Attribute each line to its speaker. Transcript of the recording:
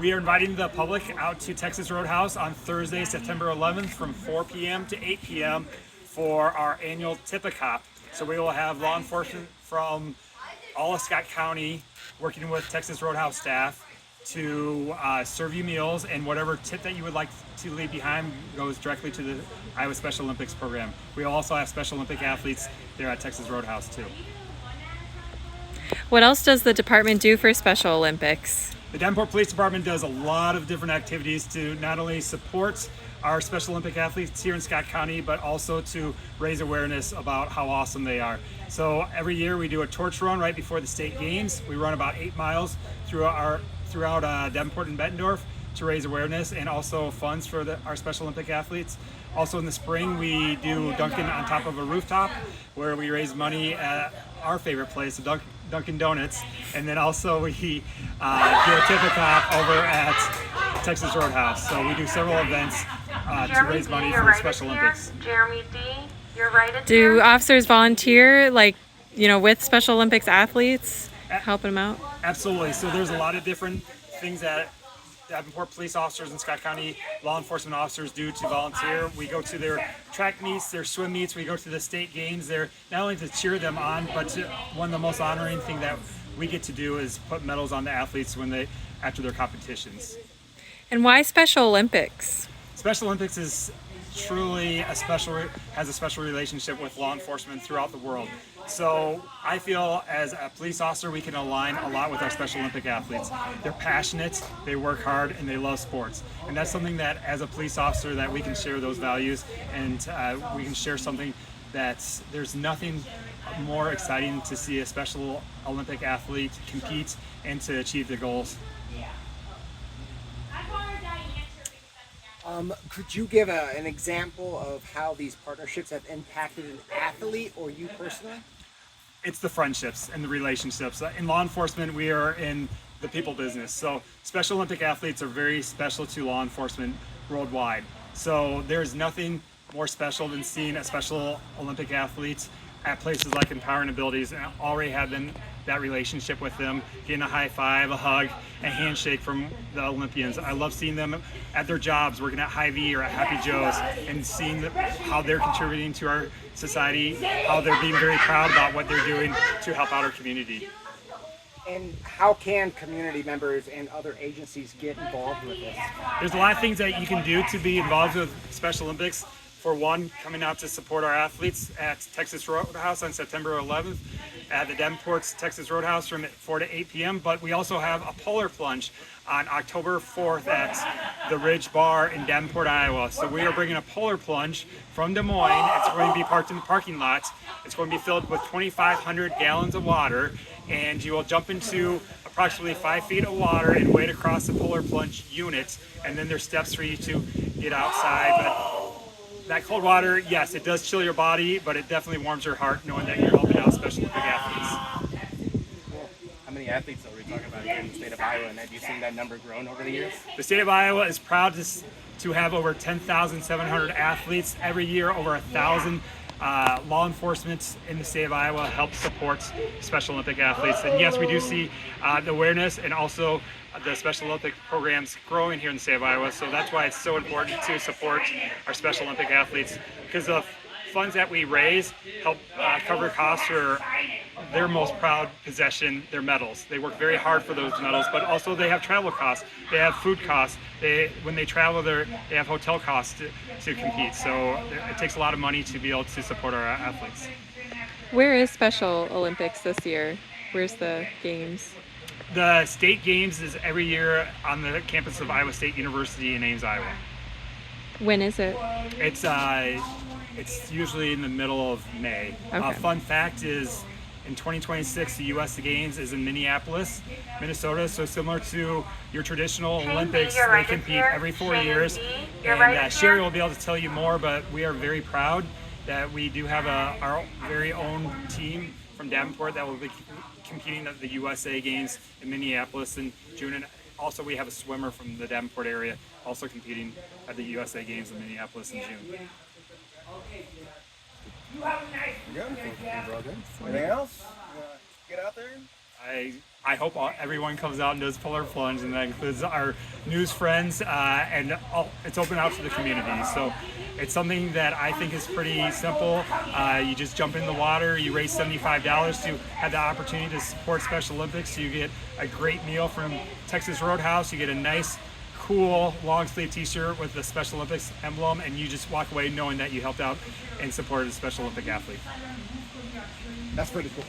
Speaker 1: We are inviting the public out to Texas Roadhouse on Thursday, September 11th from 4 p.m. to 8 p.m. for our annual Tip-A-Cop. So we will have law enforcement from all of Scott County working with Texas Roadhouse staff to serve you meals, and whatever tip that you would like to leave behind goes directly to the Iowa Special Olympics program. We also have Special Olympic athletes there at Texas Roadhouse too.
Speaker 2: What else does the department do for Special Olympics?
Speaker 1: The Davenport Police Department does a lot of different activities to not only support our Special Olympic athletes here in Scott County, but also to raise awareness about how awesome they are. So every year we do a torch run right before the state games. We run about 8 miles throughout Davenport and Bettendorf to raise awareness and also funds for our Special Olympic athletes. Also in the spring we do Dunkin' on top of a rooftop where we raise money at our favorite place, Dunkin' Donuts, and then also we do a Tip-A-Cop over at Texas Roadhouse. So we do several events to raise money for the Special Olympics.
Speaker 3: Jeremy D, you're right at
Speaker 2: Do officers volunteer, with Special Olympics athletes, helping them out?
Speaker 1: Absolutely. So there's a lot of different things that Davenport police officers and Scott County law enforcement officers do to volunteer. We go to their track meets, their swim meets, we go to the state games. They're not only to cheer them on, but one of the most honoring thing that we get to do is put medals on the athletes after their competitions.
Speaker 2: And why Special Olympics?
Speaker 1: Special Olympics is truly has a special relationship with law enforcement throughout the world. So I feel as a police officer we can align a lot with our Special Olympic athletes. They're passionate, they work hard, and they love sports. And that's something that as a police officer that we can share those values, and we can share something there's nothing more exciting to see a Special Olympic athlete compete and to achieve their goals.
Speaker 4: Could you give an example of how these partnerships have impacted an athlete or you personally?
Speaker 1: It's the friendships and the relationships. In law enforcement, we are in the people business. So Special Olympic athletes are very special to law enforcement worldwide. So there's nothing more special than seeing a Special Olympic athlete at places like Empower and Abilities and already have that relationship with them, getting a high five, a hug, a handshake from the Olympians. I love seeing them at their jobs, working at Hy-Vee or at Happy Joe's, and seeing how they're contributing to our society, how they're being very proud about what they're doing to help out our community.
Speaker 4: And how can community members and other agencies get involved with this?
Speaker 1: There's a lot of things that you can do to be involved with Special Olympics. For one, coming out to support our athletes at Texas Roadhouse on September 11th at the Davenport's Texas Roadhouse from 4 to 8 p.m. But we also have a Polar Plunge on October 4th at the Ridge Bar in Davenport, Iowa. So we are bringing a Polar Plunge from Des Moines. It's going to be parked in the parking lot. It's going to be filled with 2,500 gallons of water, and you will jump into approximately 5 feet of water and wade across the Polar Plunge unit, and then there's steps for you to get outside. But that cold water, yes, it does chill your body, but it definitely warms your heart knowing that you're helping out Special Olympic athletes.
Speaker 5: How many athletes are we talking about here in the state of Iowa, and have you seen that number grown over the years?
Speaker 1: The state of Iowa is proud to have over 10,700 athletes every year. Over 1,000 law enforcement in the state of Iowa help support Special Olympic athletes. And yes, we do see the awareness and also the Special Olympic programs growing here in the state of Iowa. So that's why it's so important to support our Special Olympic athletes, because the funds that we raise help cover costs for their most proud possession, their medals. They work very hard for those medals, but also they have travel costs, they have food costs, when they travel they have hotel costs to compete. So it takes a lot of money to be able to support our athletes.
Speaker 2: Where is Special Olympics this year? Where's the games?
Speaker 1: The state games is every year on the campus of Iowa State University in Ames, Iowa.
Speaker 2: When is it?
Speaker 1: It's usually in the middle of May.
Speaker 2: Okay.
Speaker 1: Fun fact is, in 2026, the U.S. Games is in Minneapolis, Minnesota. So similar to your traditional Olympics, they compete every 4 years. And Sherry will be able to tell you more, but we are very proud that we do have our very own team from Davenport that will be competing at the USA Games in Minneapolis in June. And also we have a swimmer from the Davenport area also competing at the USA Games in Minneapolis in June.
Speaker 5: Good. Anything else? Get out there?
Speaker 1: I hope everyone comes out and does Polar Plunge, and that includes our news friends, and it's open out to the community. So it's something that I think is pretty simple. You just jump in the water, you raise $75 to have the opportunity to support Special Olympics. You get a great meal from Texas Roadhouse, you get a nice, cool long sleeve t-shirt with the Special Olympics emblem, and you just walk away knowing that you helped out and supported a Special Olympic athlete.
Speaker 4: That's pretty cool.